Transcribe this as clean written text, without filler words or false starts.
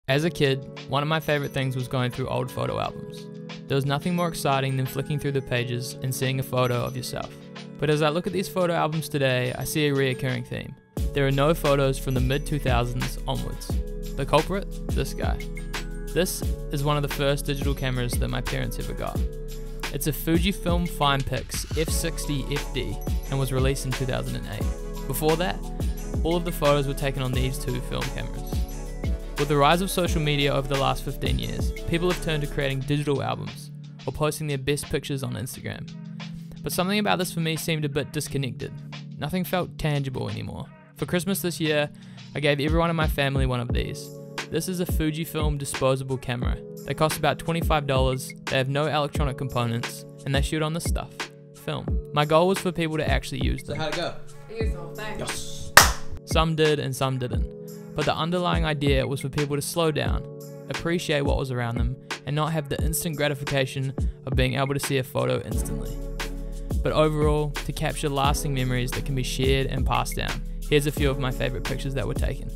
As a kid, one of my favourite things was going through old photo albums. There was nothing more exciting than flicking through the pages and seeing a photo of yourself. But as I look at these photo albums today, I see a reoccurring theme. There are no photos from the mid-2000s onwards. The culprit? This guy. This is one of the first digital cameras that my parents ever got. It's a Fujifilm Finepix F60 FD and was released in 2008. Before that, all of the photos were taken on these two film cameras. With the rise of social media over the last 15 years, people have turned to creating digital albums or posting their best pictures on Instagram. But something about this for me seemed a bit disconnected. Nothing felt tangible anymore. For Christmas this year, I gave everyone in my family one of these. This is a Fujifilm disposable camera. They cost about $25, they have no electronic components, and they shoot on this stuff, film. My goal was for people to actually use them. So how'd it go? Here's the whole thing. Yes. Some did and some didn't. But the underlying idea was for people to slow down, appreciate what was around them, and not have the instant gratification of being able to see a photo instantly. But overall, to capture lasting memories that can be shared and passed down. Here's a few of my favorite pictures that were taken.